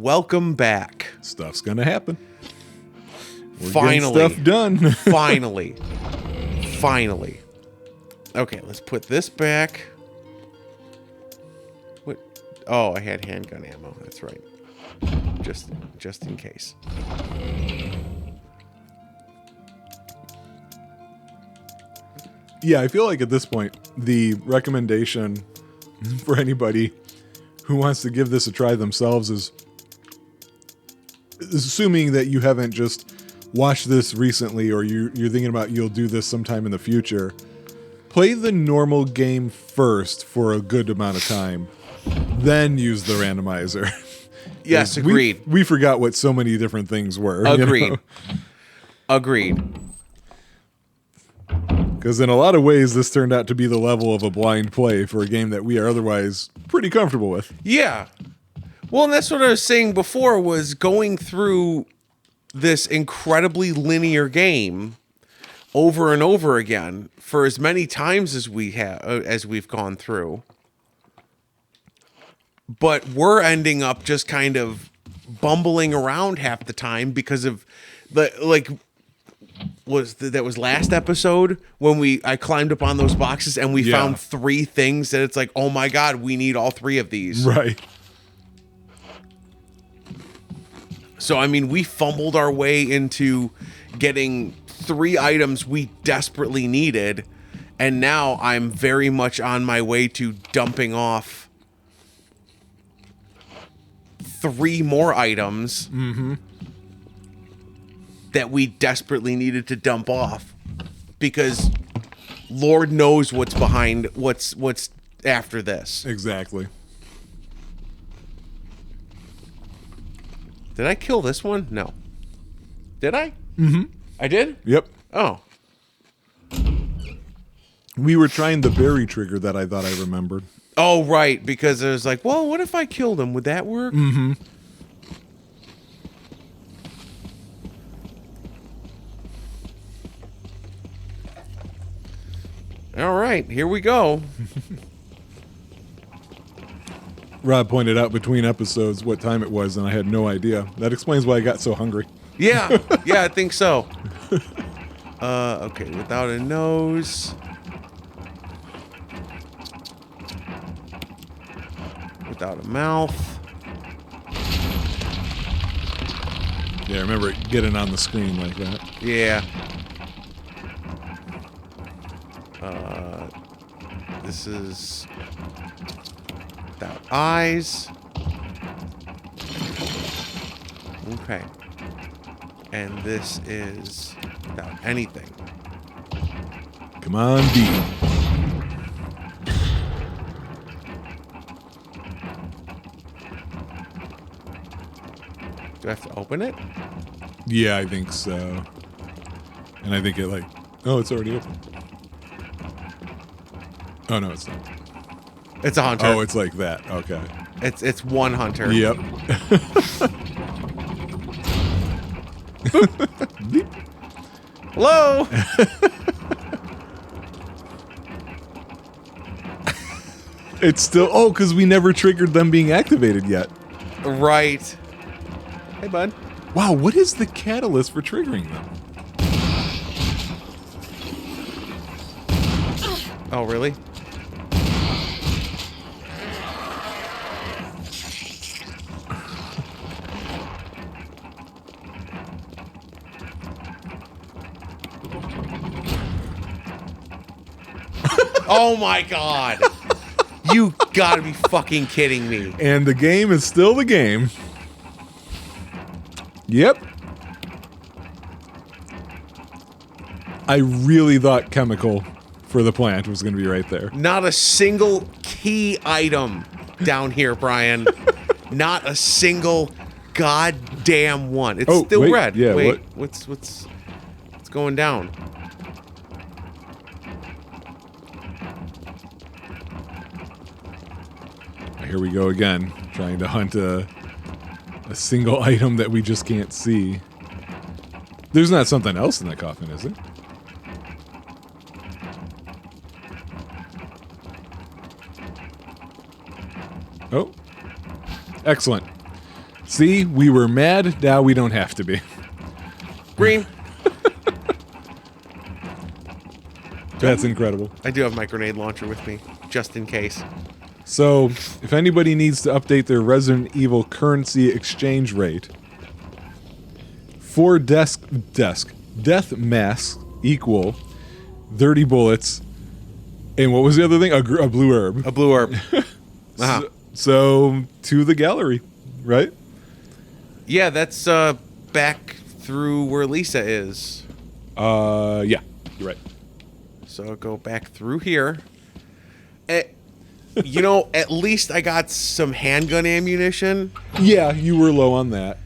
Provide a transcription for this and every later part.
welcome back. Stuff's gonna happen. We're Finally. getting stuff done. Finally. Finally. Okay, let's put this back. What? Oh, I had handgun ammo. That's right. Just in case. Yeah, I feel like at this point, the recommendation for anybody who wants to give this a try themselves is assuming that you haven't just watched this recently or you're thinking about you'll do this sometime in the future. Play the normal game first for a good amount of time, then use the randomizer. Yes, agreed. We forgot what so many different things were. Agreed. You know? Agreed. Because in a lot of ways, this turned out to be the level of a blind play for a game that we are otherwise pretty comfortable with. Yeah. Well, and that's what I was saying before, was going through this incredibly linear game over and over again for as many times as we've gone through. But we're ending up just kind of bumbling around half the time because of that was last episode when I climbed up on those boxes and we found 3 things that it's like, oh my God, we need all 3 of these. Right. So, I mean, we fumbled our way into getting 3 items we desperately needed. And now I'm very much on my way to dumping off 3 more items. Mm-hmm. That we desperately needed to dump off because Lord knows what's behind what's after this. Exactly. Did I kill this one? No. Did I? Mm-hmm. I did? Yep. Oh. We were trying the berry trigger that I thought I remembered. Oh, right. Because it was like, well, what if I killed him? Would that work? Mm-hmm. All right, here we go. Rob pointed out between episodes what time it was, and I had no idea. That explains why I got so hungry. Yeah, yeah, I think so. Okay, without a nose. Without a mouth. Yeah, I remember it getting on the screen like that. Yeah. This is without eyes. Okay. And this is without anything. Come on, D. Do I have to open it? Yeah, I think so. And I think it oh, it's already open. Oh, no, it's not. It's a hunter. Oh, it's like that. Okay. It's one hunter. Yep. Hello. It's still because we never triggered them being activated yet. Right. Hey, bud. Wow, what is the catalyst for triggering them? Oh, really? Oh my God. You gotta be fucking kidding me. And the game is still the game. Yep. I really thought chemical for the plant was going to be right there. Not a single key item down here, Brian. Not a single goddamn one. It's still wait, red. yeah, wait, what's going down? Here we go again, trying to hunt a single item that we just can't see. There's not something else in that coffin, is it? Oh, excellent. See, we were mad. Now we don't have to be. Green. That's incredible. I do have my grenade launcher with me, just in case. So, if anybody needs to update their Resident Evil currency exchange rate, for death masks equal 30 bullets, and what was the other thing? A blue herb. A blue herb. Uh-huh. So, to the gallery, right? Yeah, that's back through where Lisa is. Yeah, you're right. So I'll go back through here. At least I got some handgun ammunition. Yeah, you were low on that.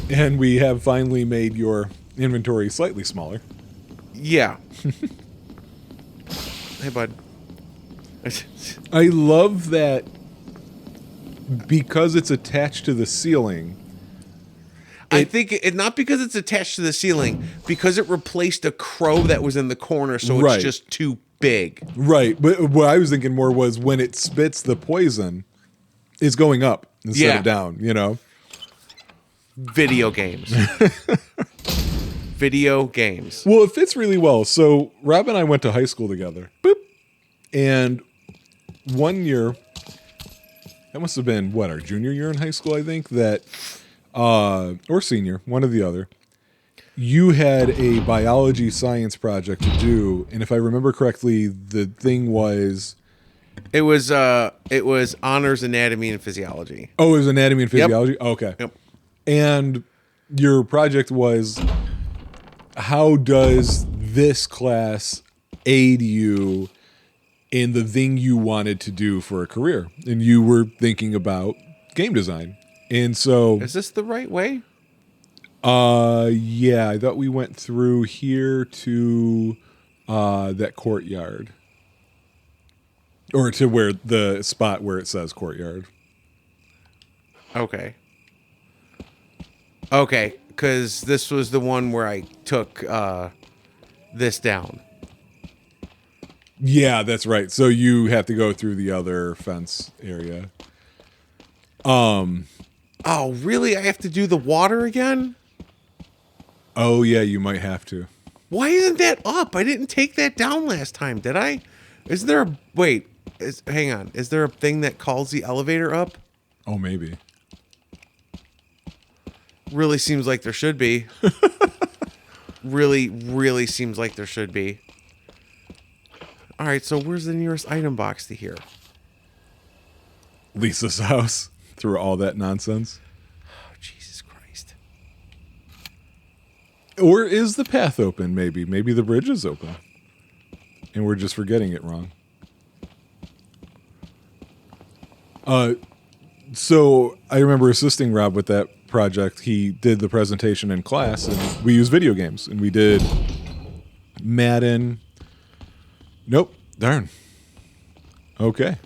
And we have finally made your inventory slightly smaller. Yeah. Hey, bud. I love that because it's attached to the ceiling. I think not because it's attached to the ceiling, because it replaced a crow that was in the corner, so Right. it's just too big. Right, but what I was thinking more was when it spits the poison, it's going up instead of down, you know? Video games. Video games. Well, it fits really well. So Rob and I went to high school together. Boop. And one year, that must have been, our junior year in high school, I think, that... or senior, one or the other, you had a biology science project to do, and if I remember correctly, the thing was... It was honors anatomy and physiology. Oh, it was anatomy and physiology? Yep. Okay. Yep. And your project was, how does this class aid you in the thing you wanted to do for a career? And you were thinking about game design. And so... Is this the right way? Yeah, I thought we went through here to that courtyard. Or to where the spot where it says courtyard. Okay. Okay, because this was the one where I took this down. Yeah, that's right. So you have to go through the other fence area. Oh, really? I have to do the water again? Oh, yeah, you might have to. Why isn't that up? I didn't take that down last time, did I? Is there a... Wait. Hang on. Is there a thing that calls the elevator up? Oh, maybe. Really seems like there should be. Really seems like there should be. All right, so where's the nearest item box to here? Lisa's house. Through all that nonsense. Oh, Jesus Christ. Or is the path open, maybe? Maybe the bridge is open. And we're just forgetting it wrong. So I remember assisting Rob with that project. He did the presentation in class, and we used video games. And we did Madden. Nope. Darn. Okay.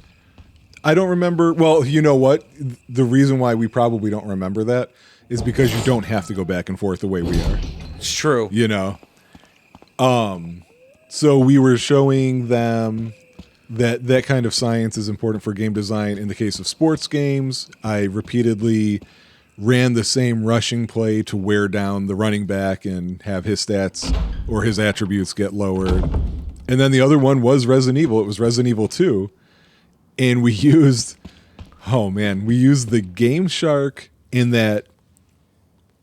I don't remember. Well, you know what? The reason why we probably don't remember that is because you don't have to go back and forth the way we are. It's true. You know? So we were showing them that kind of science is important for game design. In the case of sports games, I repeatedly ran the same rushing play to wear down the running back and have his stats or his attributes get lowered. And then the other one was Resident Evil. It was Resident Evil 2. And we used the Game Shark in that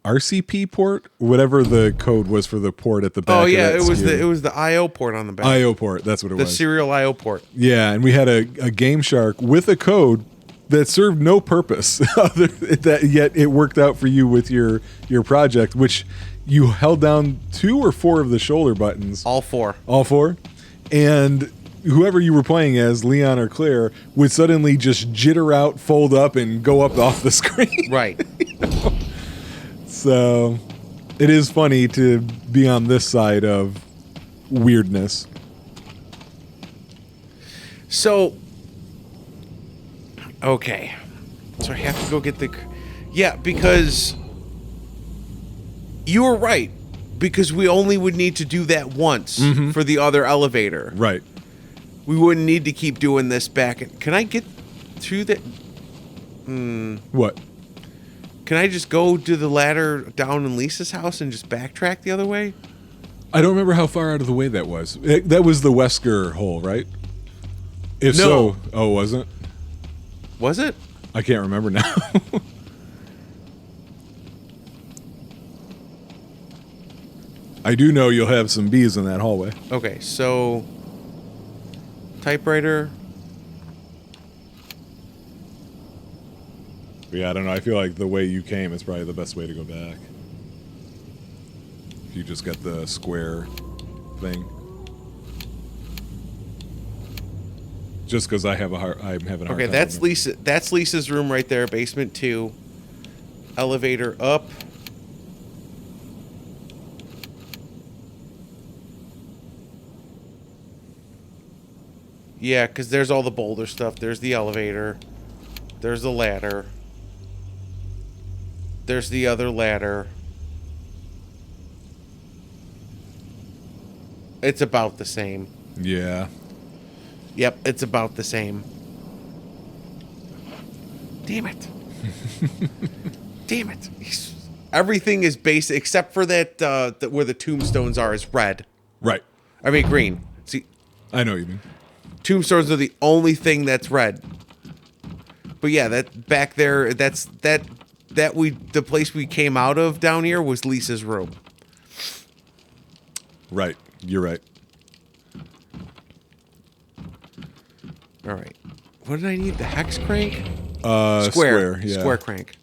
RCP port, whatever the code was for the port at the back. Oh yeah, of that it was the IO port on the back. IO port, that's what it was. The serial IO port. Yeah, and we had a Game Shark with a code that served no purpose other that yet it worked out for you with your project, which you held down 2 or 4 of the shoulder buttons. All 4. All 4, and whoever you were playing as, Leon or Claire, would suddenly just jitter out, fold up, and go up off the screen. Right. You know? So it is funny to be on this side of weirdness. So, okay. So I have to go get the... Yeah, because you were right. Because we only would need to do that once for the other elevator. Right. We wouldn't need to keep doing this back. Can I get through that? What? Can I just go to the ladder down in Lisa's house and just backtrack the other way? I don't remember how far out of the way that was. That was the Wesker hole, right? If No. so, oh, wasn't? Was it? I can't remember now. I do know you'll have some bees in that hallway. Okay, so typewriter. But yeah, I don't know. I feel like the way you came is probably the best way to go back. If you just get the square thing. Just because I'm having a hard time. Okay, that's Lisa. That's Lisa's room right there. Basement 2. Elevator up. Yeah, because there's all the boulder stuff. There's the elevator. There's the ladder. There's the other ladder. It's about the same. Yeah. Yep, it's about the same. Damn it. Damn it. Everything is basic except for that where the tombstones are is red. Right. I mean green. See, I know what you mean. tombstones are the only thing that's red. But yeah, that back there, the place we came out of down here was Lisa's room. Right. You're right. All right. What did I need? The hex crank? Square. Yeah. Square crank.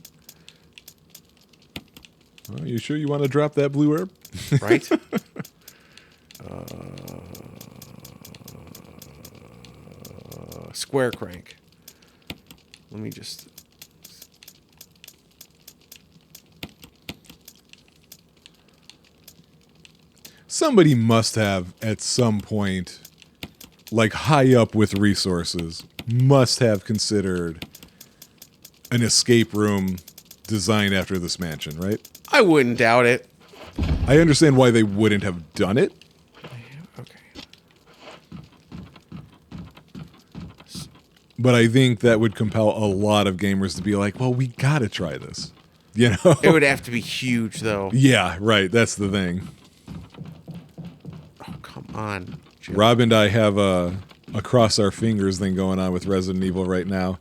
Are you sure you want to drop that blue herb? Right? Square crank. Let me just... Somebody must have, at some point, like high up with resources, must have considered an escape room designed after this mansion, right? I wouldn't doubt it. I understand why they wouldn't have done it. Okay. But I think that would compel a lot of gamers to be like, well, we gotta try this. You know? It would have to be huge, though. Yeah, right. That's the thing. Oh, come on. Jim. Rob and I have a cross our fingers thing going on with Resident Evil right now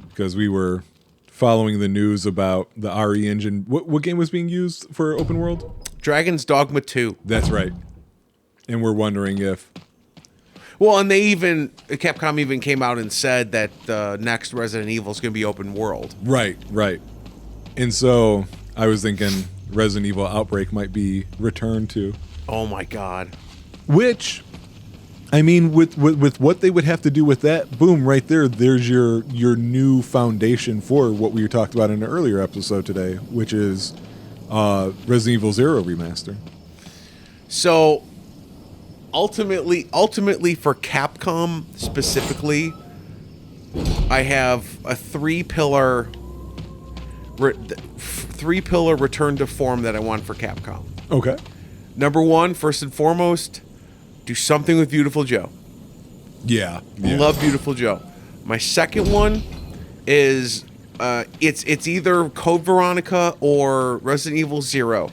because we were following the news about the RE engine. What game was being used for open world? Dragon's Dogma 2. That's right. And we're wondering if... Well, and Capcom even came out and said that the next Resident Evil is going to be open world. Right. And so I was thinking Resident Evil Outbreak might be returned to. Oh my god. Which, I mean, with what they would have to do with that, boom, right there, there's your new foundation for what we talked about in an earlier episode today, which is Resident Evil 0 Remaster. So, ultimately for Capcom specifically, I have a three-pillar return to form that I want for Capcom. Okay. Number one, first and foremost, do something with Beautiful Joe. Yeah. Love Beautiful Joe. My second one is it's either Code Veronica or Resident Evil 0.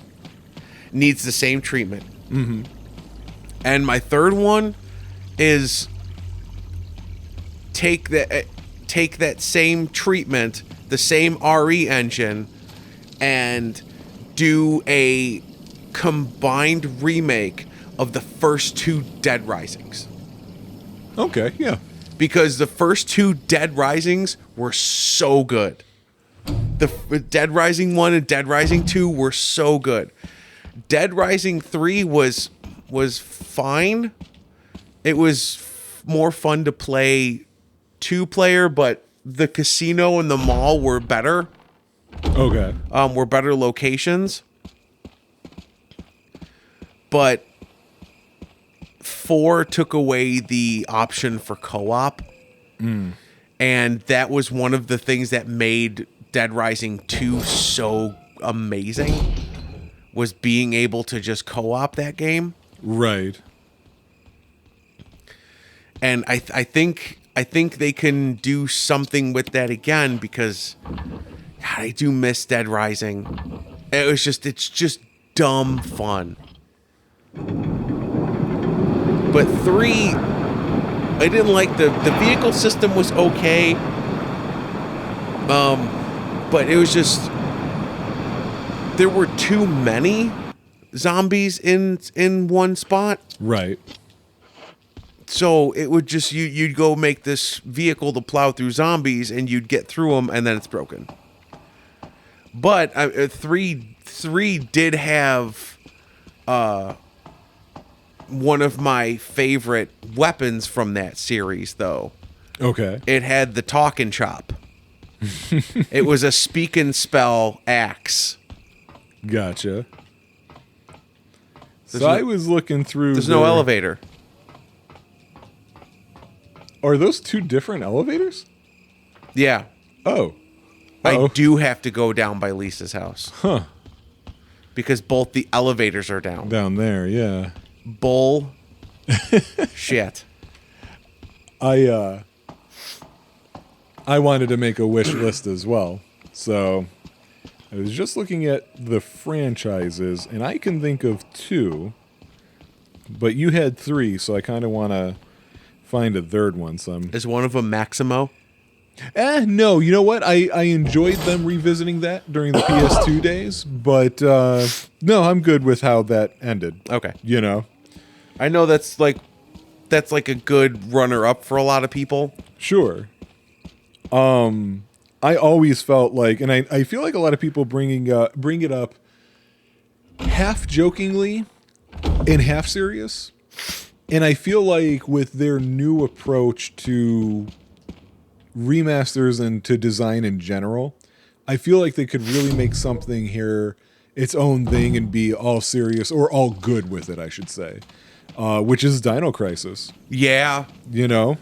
Needs the same treatment. Mm-hmm. And my third one is take that same treatment, the same RE engine, and do a combined remake of the first two Dead Risings. Okay, yeah. Because the first two Dead Risings were so good. The Dead Rising 1 and Dead Rising 2 were so good. Dead Rising 3 was fine. It was more fun to play 2-player, but the casino and the mall were better. Okay. Were better locations. But 4 took away the option for co-op. And that was one of the things that made Dead Rising 2 so amazing, was being able to just co-op that game. Right. And I think they can do something with that again, because God, I do miss Dead Rising. It's just dumb fun. But 3, I didn't like the vehicle system was okay. But it was just, there were too many zombies in one spot. Right. So it would just, you'd go make this vehicle to plow through zombies and you'd get through them and then it's broken. But 3 did have one of my favorite weapons from that series, though. Okay. It had the talk and chop. It was a speak and spell axe. Gotcha. I was looking through. There's no elevator. Are those 2 different elevators? Yeah. Oh. I do have to go down by Lisa's house. Huh. Because both the elevators are down. Down there, yeah. Bull. Shit. I wanted to make a wish list as well. So I was just looking at the franchises, and I can think of 2, but you had 3, so I kind of want to find a third one. So Is one of them Maximo? No, you know what? I enjoyed them revisiting that during the PS2 days, but no, I'm good with how that ended. Okay. You know? I know that's like a good runner-up for a lot of people. Sure. I always felt like, and I feel like a lot of people bring it up half jokingly and half serious. And I feel like with their new approach to remasters and to design in general, I feel like they could really make something here its own thing and be all serious or all good with it, I should say. Which is Dino Crisis. Yeah. You know?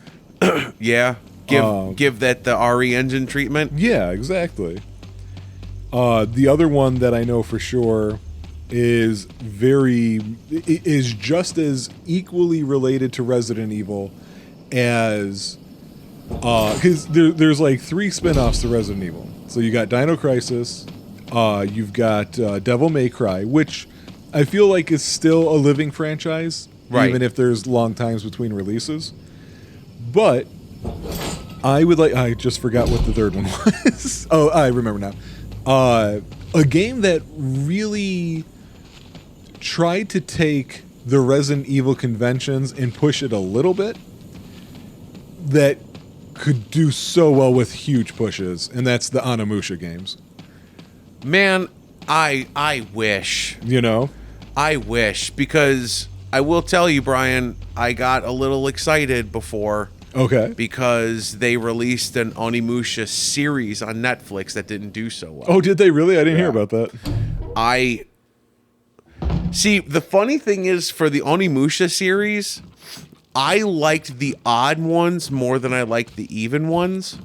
Yeah. Give that the RE Engine treatment. Yeah, exactly. The other one that I know for sure is just as equally related to Resident Evil as because there's like 3 spin-offs to Resident Evil. So you got Dino Crisis, you've got Devil May Cry, which I feel like is still a living franchise, right, even if there's long times between releases. But I just forgot what the third one was. Oh, I remember now. A game that really tried to take the Resident Evil conventions and push it a little bit, that could do so well with huge pushes, and that's the Onimusha games. Man, I wish. You know? I wish, because I will tell you, Brian, I got a little excited before. Okay. Because they released an Onimusha series on Netflix that didn't do so well. Oh, did they really? I didn't hear about that. See, the funny thing is, for the Onimusha series, I liked the odd ones more than I liked the even ones.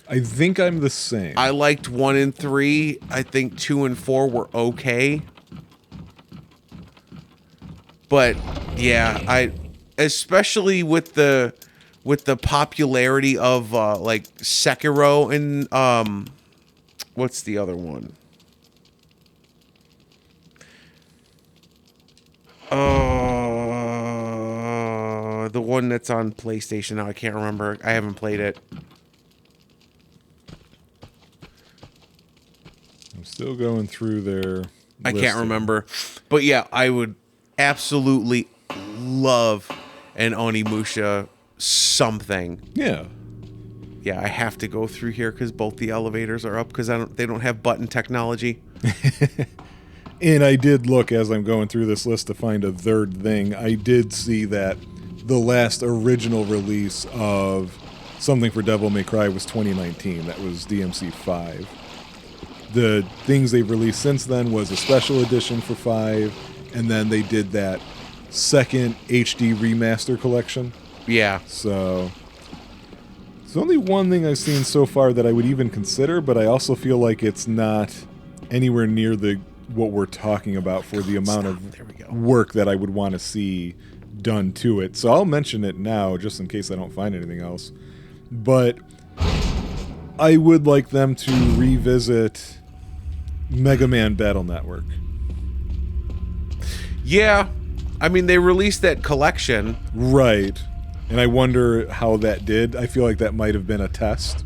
I think I'm the same. I liked 1 and 3. I think 2 and 4 were okay. But yeah, especially with the popularity of like Sekiro and what's the other one? The one that's on PlayStation now. I can't remember. I haven't played it. I'm still going through their I can't remember. But yeah, I would absolutely love an Onimusha something. Yeah. Yeah, I have to go through here because both the elevators are up because they don't have button technology. And I did look as I'm going through this list to find a third thing. I did see that the last original release of something for Devil May Cry was 2019. That was DMC 5. The things they've released since then was a special edition for 5, and then they did that second HD Remaster collection. Yeah. So there's only one thing I've seen so far that I would even consider, but I also feel like it's not anywhere near what we're talking about for the amount of work that I would want to see done to it. So I'll mention it now just in case I don't find anything else. But I would like them to revisit Mega Man Battle Network. Yeah. I mean, they released that collection. Right. And I wonder how that did. I feel like that might have been a test.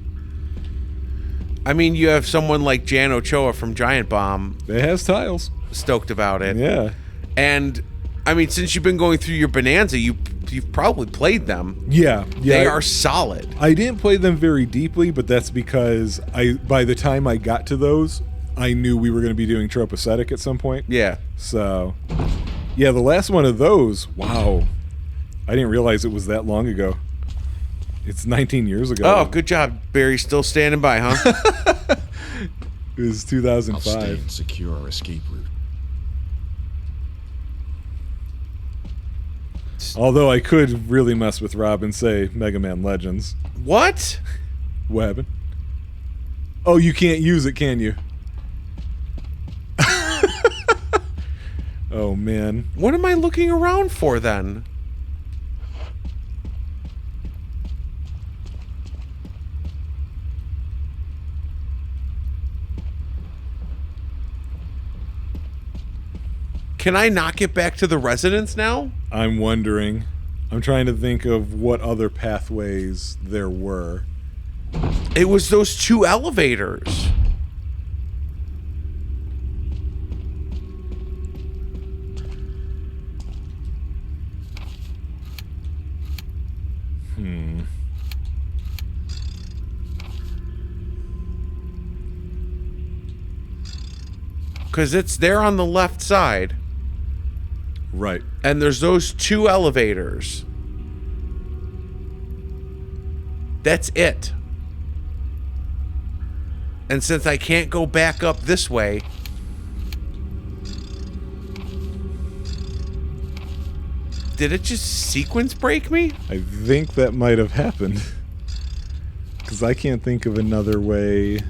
I mean, you have someone like Jan Ochoa from Giant Bomb It has tiles. stoked about it. Yeah. And, I mean, since you've been going through your Bonanza, you've probably played them. Yeah. They are solid. I didn't play them very deeply, but that's because by the time I got to those, I knew we were going to be doing Tropocetic at some point. Yeah. So, yeah, the last one of those, wow. I didn't realize it was that long ago. It's 19 years ago. Oh, good job, Barry. Still standing by, huh? It was I'll stay 2005. and secure our escape route. Although I could really mess with Rob and say Mega Man Legends. What? What happened? Oh, you can't use it, can you? Oh, man. What am I looking around for then? Can I not get back to the residence now? I'm wondering. I'm trying to think of what other pathways there were. It was those 2 elevators. Because it's there on the left side. Right. And there's those 2 elevators. That's it. And since I can't go back up this way, did it just sequence break me? I think that might have happened. Because I can't think of another way.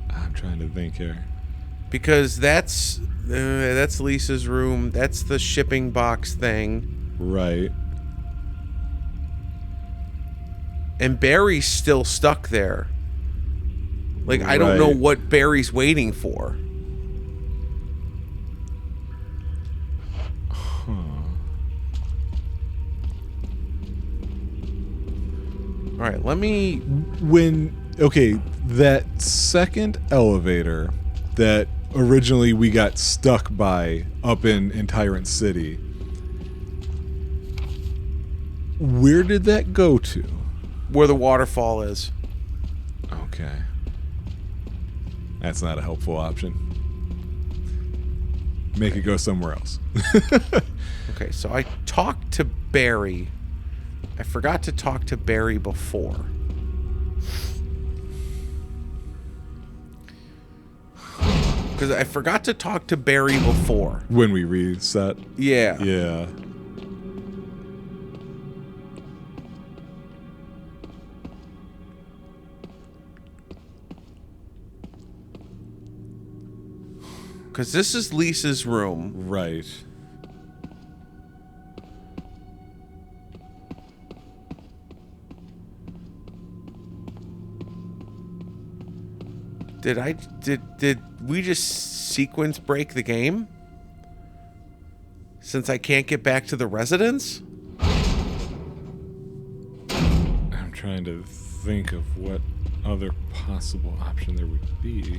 I'm trying to think here. Because that's Lisa's room. That's the shipping box thing. Right. And Barry's still stuck there. Like, I don't know Right. what Barry's waiting for. All right, let me... Okay, that second elevator that originally we got stuck by up in Tyrant City, where did that go to? Where the waterfall is. Okay. That's not a helpful option. Make it go somewhere else. Okay, so I talked to Barry. I forgot to talk to Barry before. Because I forgot to talk to Barry before. When we reset. Yeah. Yeah. Because this is Lisa's room. Right. Did we just sequence break the game? Since I can't get back to the residence? I'm trying to think of what other possible option there would be.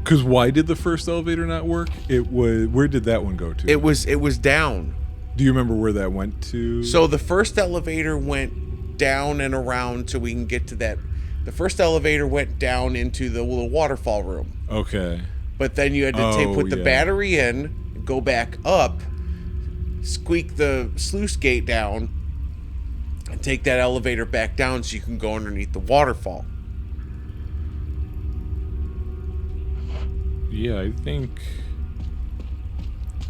Because why did the first elevator not work? It was... Where did that one go to? It was down. Do you remember where that went to? So the first elevator went down and around so we can get to that. The first elevator went down into the waterfall room. Okay. But then you had to put the battery in, go back up, squeak the sluice gate down, and take that elevator back down so you can go underneath the waterfall. Yeah, I think...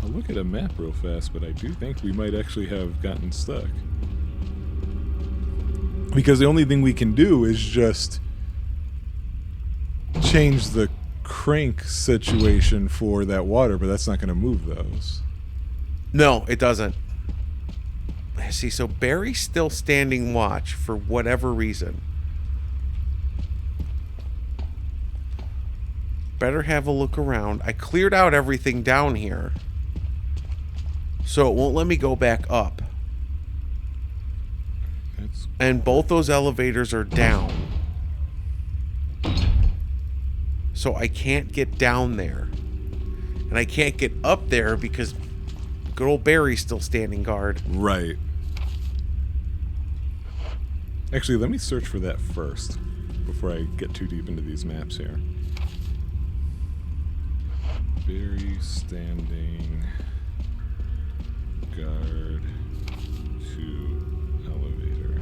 I'll look at a map real fast, but I do think we might actually have gotten stuck. Because the only thing we can do is just change the crank situation for that water, but that's not going to move those. No, it doesn't. See, so Barry's still standing watch for whatever reason. Better have a look around. I cleared out everything down here, so it won't let me go back up. And both those elevators are down. So I can't get down there. And I can't get up there because good old Barry's still standing guard. Right. Actually, let me search for that first before I get too deep into these maps here. Barry standing guard to elevator.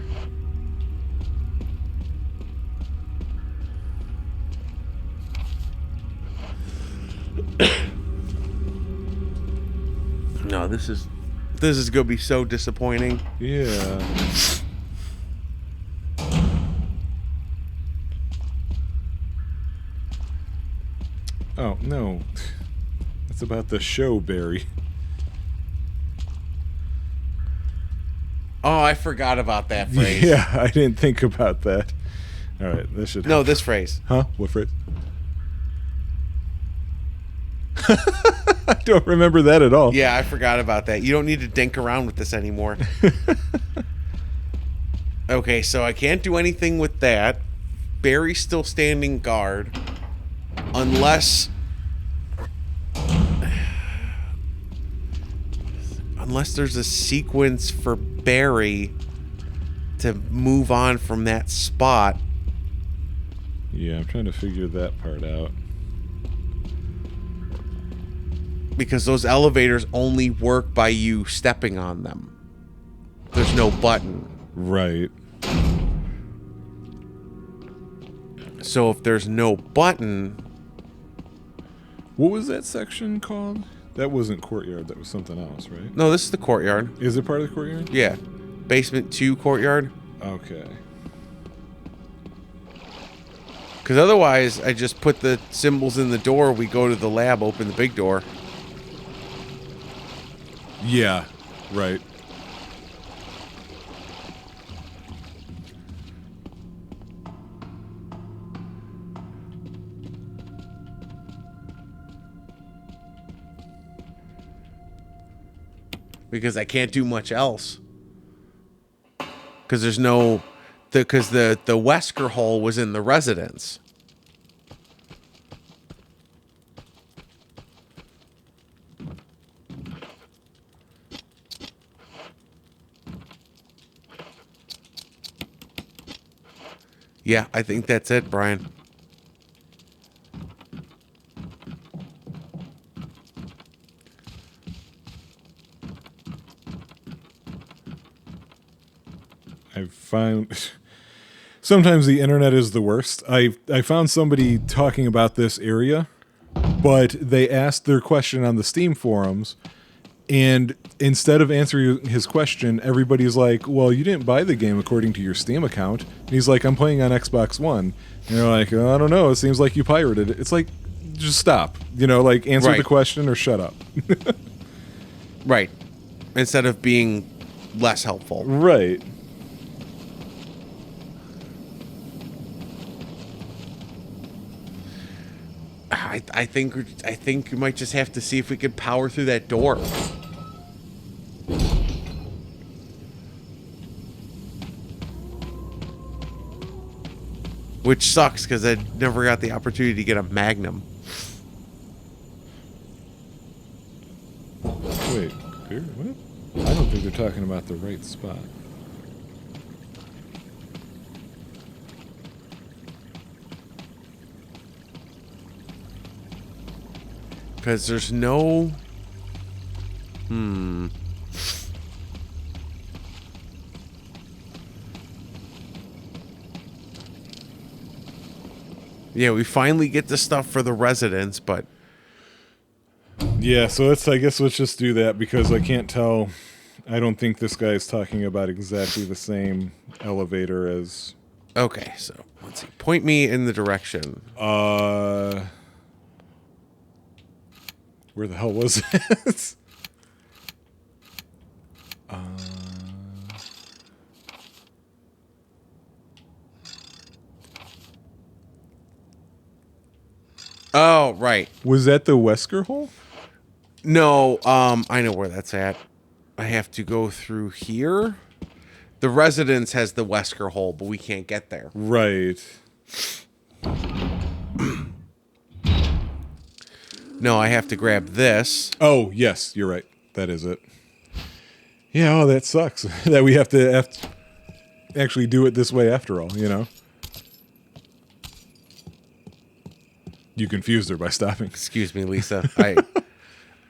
No, this is gonna be so disappointing. Yeah. Oh, no. It's about the show, Barry. Oh, I forgot about that phrase. Yeah, I didn't think about that. All right, this should... No, this phrase. Huh? What phrase? I don't remember that at all. Yeah, I forgot about that. You don't need to dink around with this anymore. Okay, so I can't do anything with that. Barry's still standing guard. Unless there's a sequence for Barry to move on from that spot. Yeah, I'm trying to figure that part out. Because those elevators only work by you stepping on them. There's no button. Right. So if there's no button... What was that section called? That wasn't courtyard, that was something else, right? No, this is the courtyard. Is it part of the courtyard? Yeah. Basement 2 courtyard. Okay. Because otherwise, I just put the symbols in the door, we go to the lab, open the big door. Yeah, right. Because I can't do much else. Because there's no... Because the Wesker hole was in the residence. Yeah, I think that's it, Brian. I've found... Sometimes the internet is the worst. I found somebody talking about this area, but they asked their question on the Steam forums, and instead of answering his question, everybody's like, well, you didn't buy the game according to your Steam account. And he's like, I'm playing on Xbox One. And they're like, oh, I don't know, it seems like you pirated it. It's like, just stop. You know, like, answer Right. the question or shut up. Right. Instead of being less helpful. Right. I think you might just have to see if we could power through that door. Which sucks because I never got the opportunity to get a Magnum. Wait, what? I don't think they're talking about the right spot. Because there's no... Yeah, we finally get the stuff for the residents, but... Yeah, so I guess let's just do that because I can't tell. I don't think this guy's talking about exactly the same elevator as... Okay, so let's see. Point me in the direction. Where the hell was it? Oh, right. Was that the Wesker hole? No, I know where that's at. I have to go through here. The residence has the Wesker hole, but we can't get there. Right. No, I have to grab this. Oh, yes, you're right. That is it. Yeah, oh, that sucks. That we have to actually do it this way after all, you know? You confused her by stopping. Excuse me, Lisa.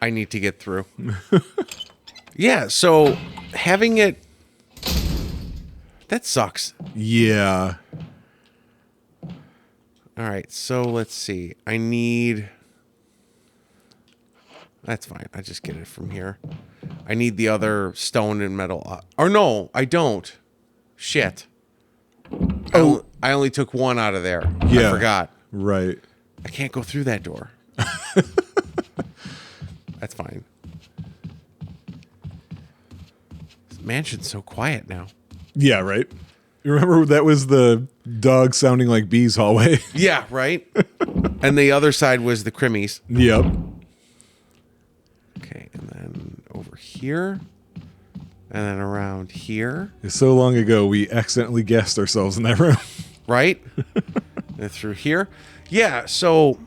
I need to get through. Yeah, so having it... That sucks. Yeah. All right, so let's see. I need... That's fine. I just get it from here. I need the other stone and metal. Or no, I don't. Shit. Oh. I only took one out of there. Yeah. I forgot. Right. I can't go through that door. That's fine. This mansion's so quiet now. Yeah, right. You remember that was the dog sounding like bees hallway? Yeah, right? And the other side was the Crimmies. Yep. Okay, and then over here. And then around here. So long ago, we accidentally guessed ourselves in that room. Right? And through here. Yeah, so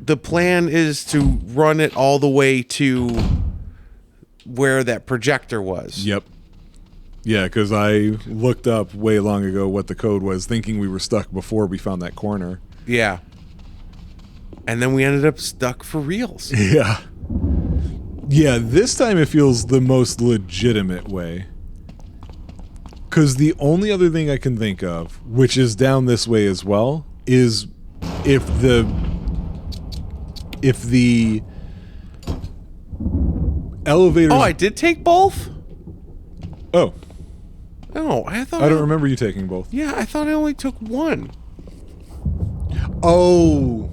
the plan is to run it all the way to where that projector was. Yep. Yeah, because I looked up way long ago what the code was, thinking we were stuck before we found that corner. Yeah. And then we ended up stuck for reals. Yeah. Yeah, this time it feels the most legitimate way. Because the only other thing I can think of, which is down this way as well, is if the elevator... Oh, I did take both? Oh. No, I thought... I don't remember you taking both. Yeah, I thought I only took one. Oh.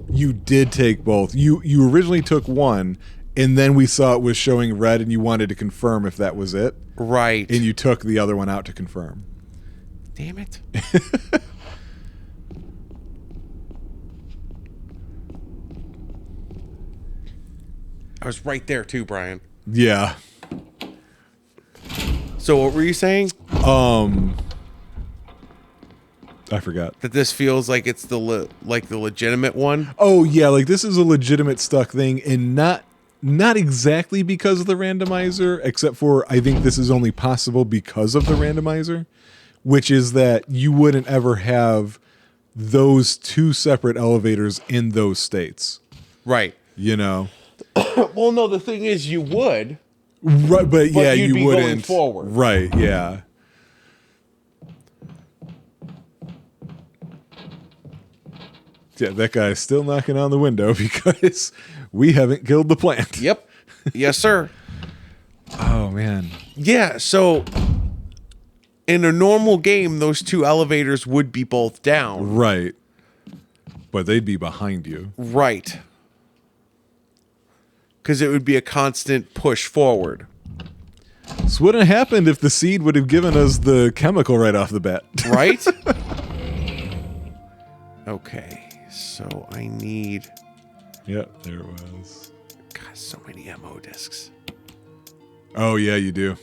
You did take both. You originally took one, and then we saw it was showing red, and you wanted to confirm if that was it. Right. And you took the other one out to confirm. Damn it. I was right there too, Brian. Yeah. So what were you saying? I forgot. That this feels like it's the legitimate one? Oh yeah, like this is a legitimate stuck thing, and not exactly because of the randomizer, except for I think this is only possible because of the randomizer, which is that you wouldn't ever have those two separate elevators in those states. Right. You know? Well, no, the thing is you would. Right, but yeah, you'd you be wouldn't. going forward. Right, yeah. Yeah, that guy's still knocking on the window because we haven't killed the plant. Yep. Yes, sir. Oh, man. Yeah, so in a normal game, those two elevators would be both down. Right. But they'd be behind you. Right. Because it would be a constant push forward. This wouldn't have happened if the seed would have given us the chemical right off the bat. Right? Okay, so I need... Yep, there it was. God, so many ammo discs. Oh, yeah, you do.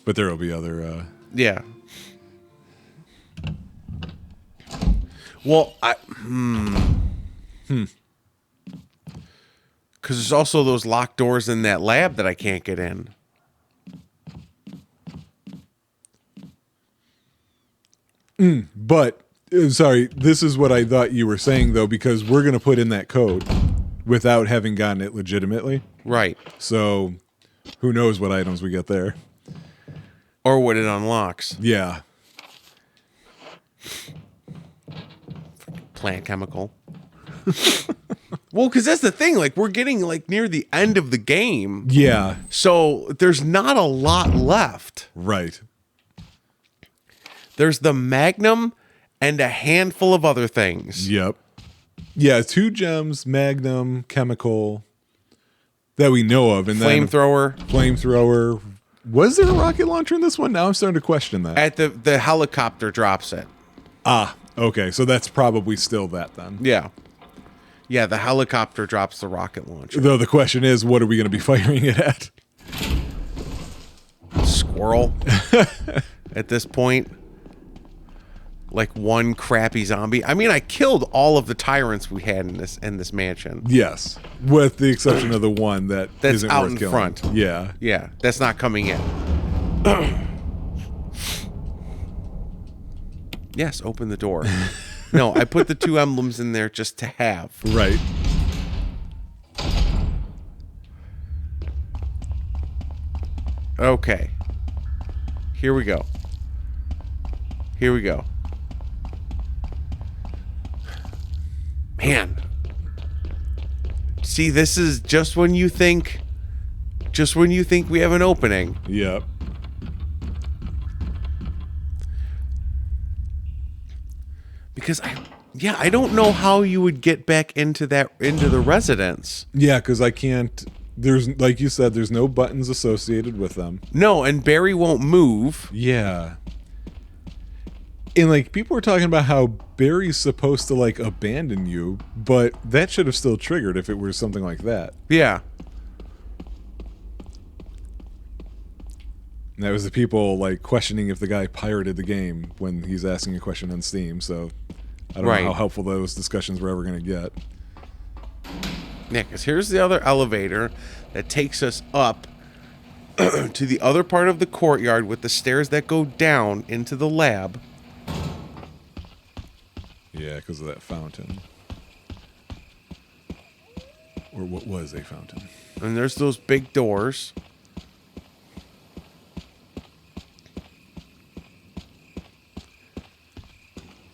But there will be other... Yeah. Well, because there's also those locked doors in that lab that I can't get in. But, sorry, this is what I thought you were saying, though, because we're going to put in that code without having gotten it legitimately. Right. So, who knows what items we get there. Or what it unlocks. Yeah. Plant chemical. Well, because that's the thing. Like, we're getting, like, near the end of the game. Yeah. So, there's not a lot left. Right. There's the Magnum and a handful of other things. Yep. Yeah, 2 gems, magnum, chemical that we know of, and then flamethrower. Was there a rocket launcher in this one? Now I'm starting to question that. At the helicopter drops it. Ah, okay, so that's probably still that then. Yeah. Yeah, the helicopter drops the rocket launcher. Though the question is, what are we going to be firing it at? Squirrel. At this point. Like one crappy zombie. I mean, I killed all of the tyrants we had in this mansion. Yes, with the exception of the one that's isn't out worth in killing. front. Yeah. Yeah, that's not coming in. Yes, open the door. No, I put the 2 emblems in there just to have. Right. Okay. Here we go. Here we go. Man. See, this is just when you think we have an opening. Yep. Because I don't know how you would get back into the residence. Yeah, because I can't. There's, like you said, there's no buttons associated with them. No, and Barry won't move. Yeah. And like people were talking about how Barry's supposed to like abandon you, but that should have still triggered if it were something like that. Yeah. And that was the people like questioning if the guy pirated the game when he's asking a question on Steam. So I don't know how helpful those discussions were ever going to get. Yeah, because here's the other elevator that takes us up to the other part of the courtyard with the stairs that go down into the lab. Yeah, because of that fountain. Or what was a fountain. And there's those big doors.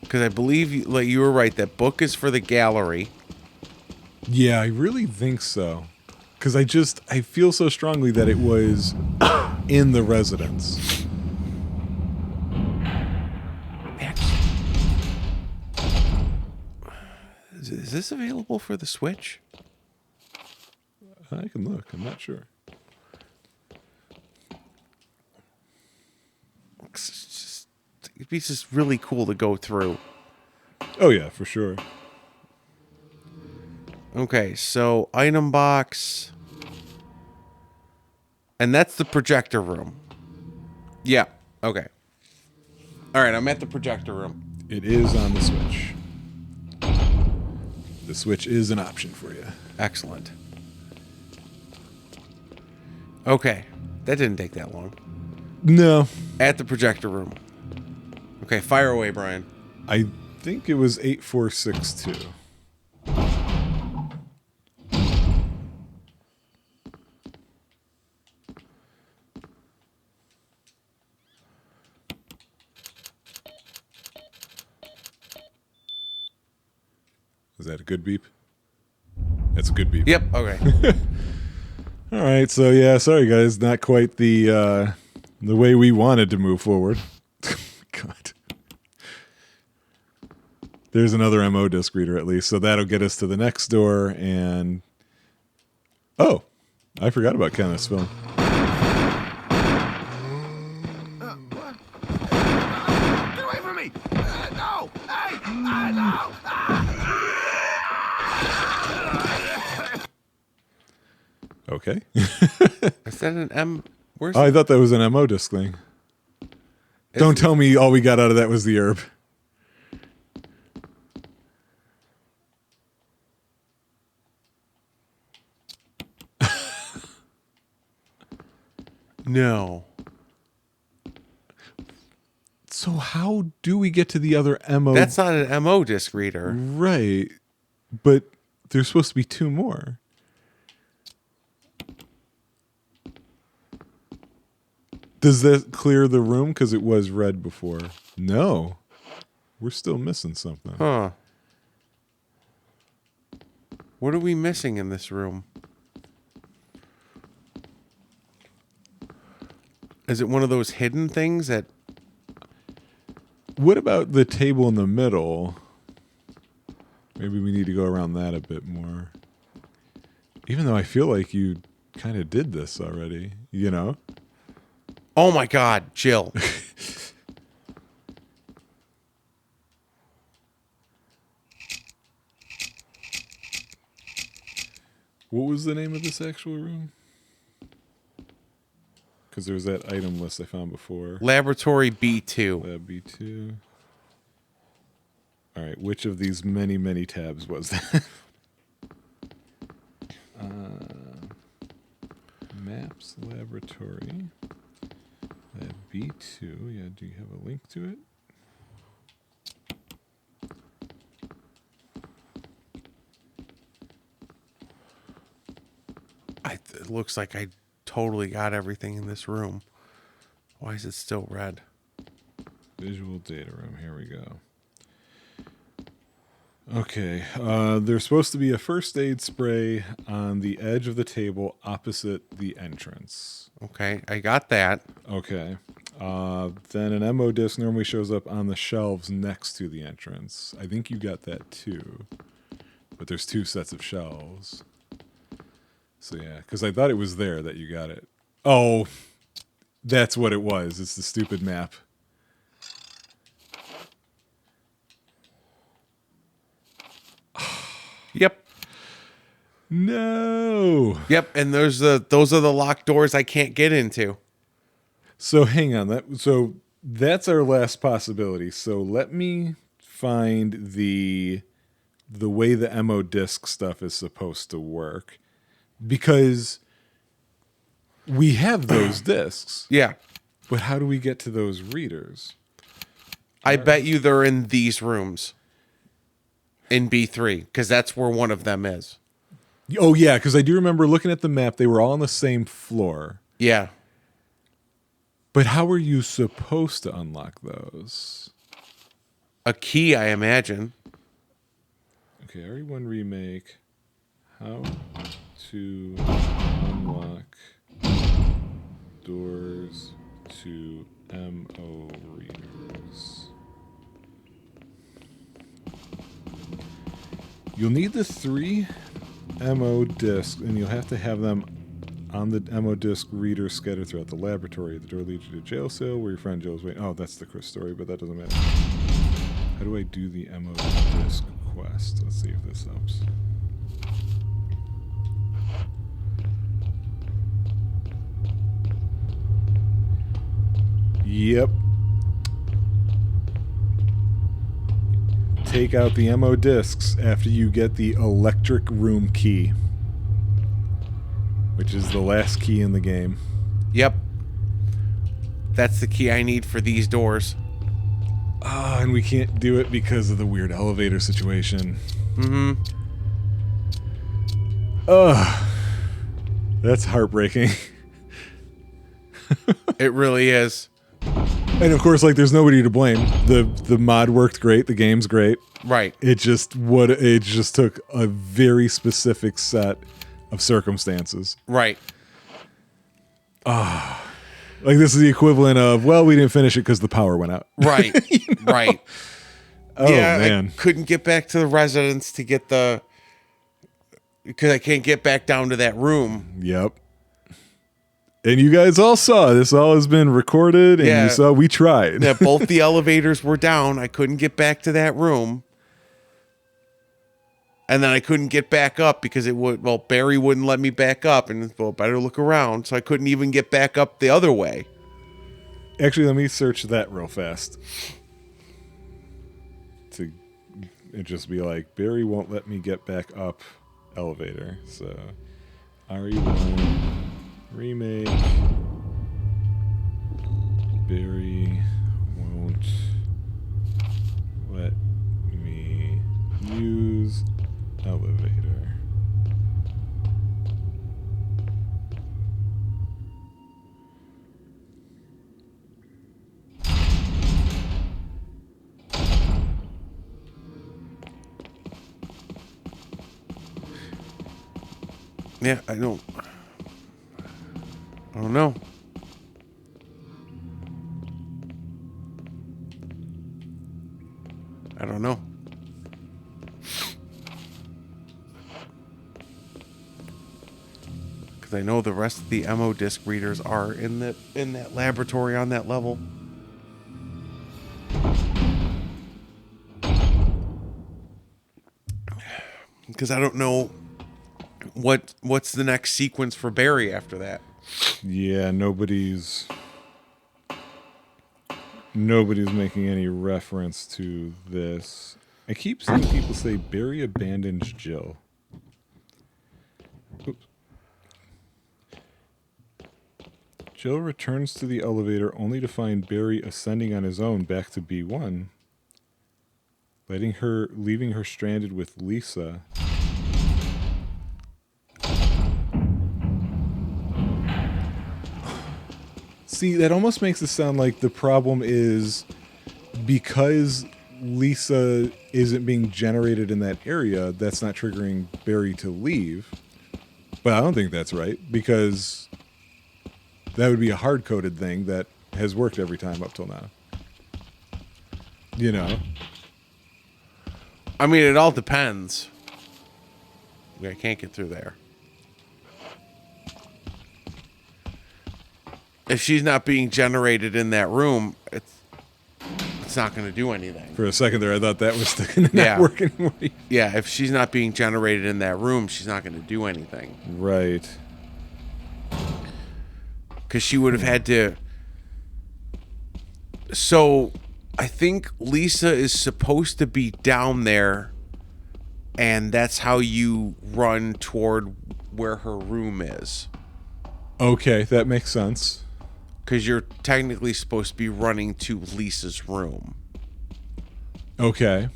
Because I believe you were right. That book is for the gallery. Yeah, I really think so. Because I feel so strongly that it was in the residence. Is this available for the Switch? I can look. I'm not sure. It'd be just really cool to go through. Oh, yeah, for sure. Okay, so item box. And that's the projector room. Yeah, okay. All right, I'm at the projector room. It is on the Switch. The Switch is an option for you. Excellent. Okay, that didn't take that long. No. At the projector room. Okay, fire away, Brian. I think it was 8462. Is that a good beep? That's a good beep. Yep, okay. All right, so yeah, sorry guys, not quite the way we wanted to move forward. God. There's another MO disc reader at least, so that'll get us to the next door. And oh, I forgot about Kenneth's phone. What? Get away from me! No! Hey! No! Okay. Is that an M? Where's I thought that was an MO disc thing. Don't tell me all we got out of that was the herb. No. So how do we get to the other MO? That's not an MO disc reader. Right. But there's supposed to be 2 more. Does that clear the room? Because it was red before. No. We're still missing something. Huh. What are we missing in this room? Is it one of those hidden things that... What about the table in the middle? Maybe we need to go around that a bit more. Even though I feel like you kind of did this already, you know? Oh my God, Jill. What was the name of this actual room? Because there was that item list I found before. Laboratory B2. Lab B2. All right, which of these many, many tabs was that? Maps, laboratory. Lab B2. Yeah, do you have a link to it? It looks like I totally got everything in this room. Why is it still red? Visual data room. Here we go. Okay. There's supposed to be a first aid spray on the edge of the table opposite the entrance. Okay, I got that. Okay. Then an MO disc normally shows up on the shelves next to the entrance. I think you got that too. But there's 2 sets of shelves. So yeah, because I thought it was there that you got it. Oh, that's what it was. It's the stupid map. Yep. No. Yep, and those are the locked doors I can't get into. So hang on. So that's our last possibility. So let me find the way the MO disc stuff is supposed to work. Because we have those discs. Yeah. But how do we get to those readers? I bet you they're in these rooms. In B3, because that's where one of them is. Oh, yeah, because I do remember looking at the map. They were all on the same floor. Yeah. But how are you supposed to unlock those? A key, I imagine. Okay, RE1 Remake. How to unlock doors to MO readers. You'll need the 3 MO discs, and you'll have to have them on the MO disc reader scattered throughout the laboratory. The door leads you to jail cell where your friend Joe's waiting. Oh, that's the Chris story, but that doesn't matter. How do I do the MO disc quest? Let's see if this helps. Yep. Take out the MO discs after you get the electric room key, which is the last key in the game. Yep. That's the key I need for these doors. Ah, and we can't do it because of the weird elevator situation. Mm-hmm. Ugh. That's heartbreaking. It really is. And of course, like, there's nobody to blame. The mod worked great. The game's great. Right. It just took a very specific set of circumstances. Right. Like, this is the equivalent of, well, we didn't finish it because the power went out. Right. You know? Right. Oh, yeah, man. I couldn't get back to the residence to get because I can't get back down to that room. Yep. And you guys all saw this. All has been recorded, and Yeah. you saw we tried. Yeah, both the elevators were down. I couldn't get back to that room. And then I couldn't get back up because Barry wouldn't let me back up, and better look around. So I couldn't even get back up the other way. Actually, let me search that real fast. It just be like, Barry won't let me get back up elevator. So, RE1 Remake. Barry won't let me use elevator. Yeah, I don't know. I don't know. because I know the rest of the MO disc readers are in that laboratory on that level. Because I don't know what's the next sequence for Barry after that. Yeah, nobody's making any reference to this. I keep seeing people say Barry abandons Jill. Oops. Jill returns to the elevator only to find Barry ascending on his own back to B1, leaving her stranded with Lisa. See, that almost makes it sound like the problem is because Lisa isn't being generated in that area, that's not triggering Barry to leave. But I don't think that's right, because that would be a hard-coded thing that has worked every time up till now. You know? I mean, it all depends. I can't get through there. If she's not being generated in that room, it's not going to do anything. For a second there, I thought that was not working anymore. Yeah, if she's not being generated in that room, she's not going to do anything. Right. Because she would have had to... So, I think Lisa is supposed to be down there, and that's how you run toward where her room is. Okay, that makes sense. Because you're technically supposed to be running to Lisa's room. Okay.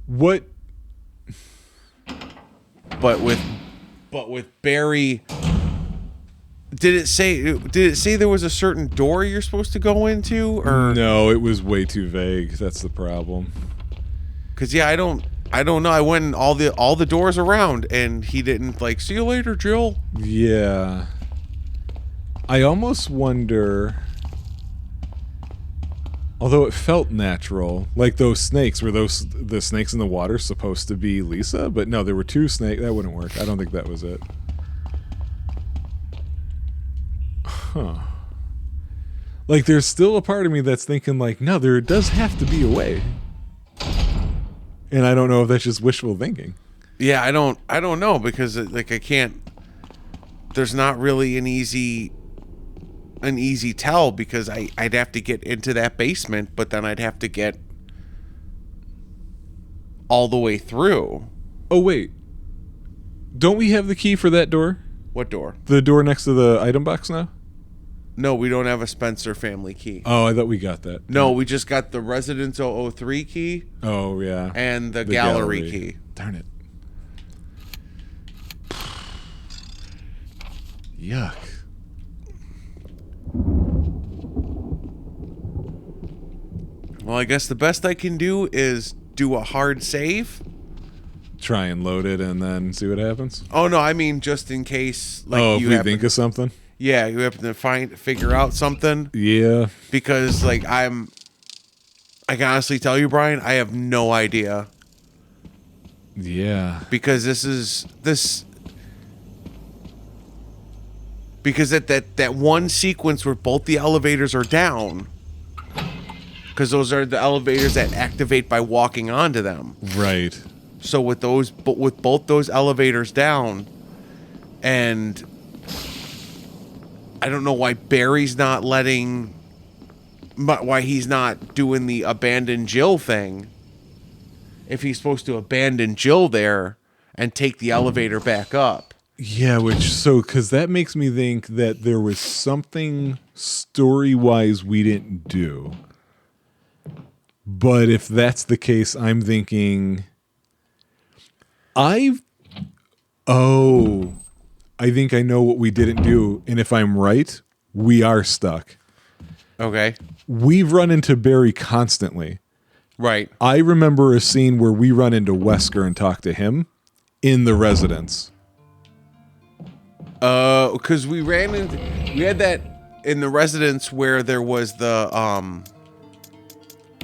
What? But with Barry, did it say there was a certain door you're supposed to go into, or no? It was way too vague. That's the problem. Because I don't know. I went in all the doors around, and he didn't like. See you later, Jill. Yeah. I almost wonder. Although it felt natural, like those snakes, were the snakes in the water supposed to be Lisa? But no, there were two snakes. That wouldn't work. I don't think that was it. Huh. Like, there's still a part of me that's thinking, like, no, there does have to be a way. And I don't know if that's just wishful thinking. Yeah, I don't know, because like I can't. There's not really an easy tell, because I'd have to get into that basement, but then I'd have to get all the way through. Oh wait, don't we have the key for that door? What door? The door next to the item box now? No, we don't have a Spencer family key. Oh, I thought we got that. No, we just got the Residence 003 key. Oh, yeah. And the gallery key. Darn it. Yuck. Well, I guess the best I can do is do a hard save. Try and load it and then see what happens? Oh, no, I mean just in case. Like, if we think of something? Yeah, you have to figure out something. Yeah. Because, like, I can honestly tell you, Brian, I have no idea. Yeah. Because because that one sequence where both the elevators are down, because those are the elevators that activate by walking onto them. Right. So with both those elevators down, and I don't know why Barry's not why he's not doing the abandon Jill thing. If he's supposed to abandon Jill there and take the elevator back up. Yeah, because that makes me think that there was something story-wise we didn't do. But if that's the case, I'm thinking, I think I know what we didn't do, and if I'm right, we are stuck. Okay. We've run into Barry constantly. Right. I remember a scene where we run into Wesker and talk to him in the residence. Because we had that in the residence where there was the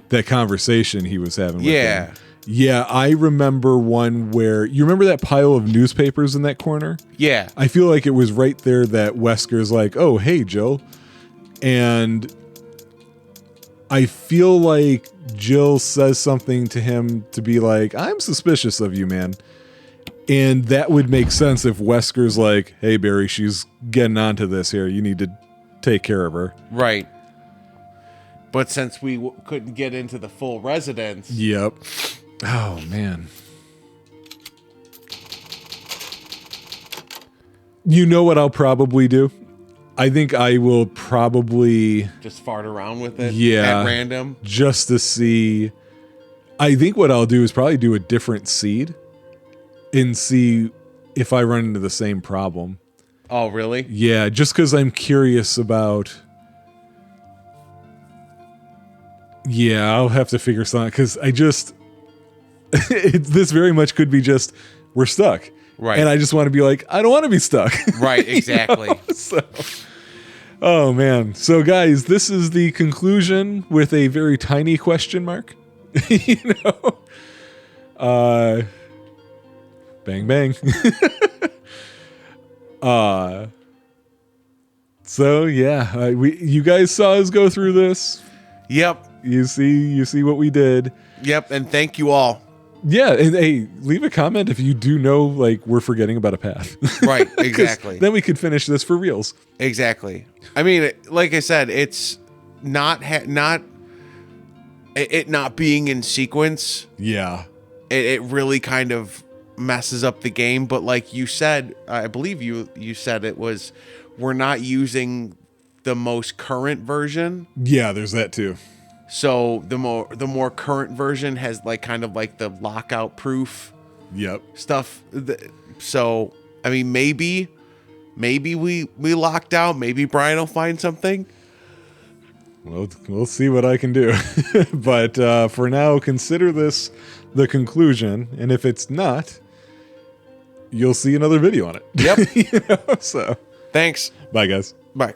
that conversation he was having with him. Yeah, I remember one where you remember that pile of newspapers in that corner? Yeah. I feel like it was right there that Wesker's like, "Oh, hey, Jill." And I feel like Jill says something to him to be like, "I'm suspicious of you, man." And that would make sense if Wesker's like, "Hey, Barry, she's getting onto this here. You need to take care of her." Right. But since we couldn't get into the full residence. Yep. Oh, man. You know what I'll probably do? I think I will probably... Just fart around with it at random. Just to see... I think what I'll do is probably do a different seed and see if I run into the same problem. Oh, really? Yeah, just because I'm curious about... Yeah, I'll have to figure something, because I just... this very much could be just, we're stuck. Right. And I just want to be like, I don't want to be stuck. Right, exactly. So, oh, man. So, guys, this is the conclusion with a very tiny question mark. Bang, bang. So, yeah, you guys saw us go through this. Yep. You see what we did. Yep, and thank you all. Yeah, and hey, leave a comment if you do know, like, we're forgetting about a path. Right, exactly. Then we could finish this for reals. Exactly. I mean, like I said, it's not being in sequence. Yeah. It really kind of messes up the game. But like you said, I believe you said it was, we're not using the most current version. Yeah, there's that too. So the more current version has like kind of like the lockout proof Yep. stuff. So I mean, maybe we locked out. Maybe Brian will find something. Well, we'll see what I can do. But for now, consider this the conclusion, and if it's not, you'll see another video on it. Yep. So Thanks. bye, guys. Bye.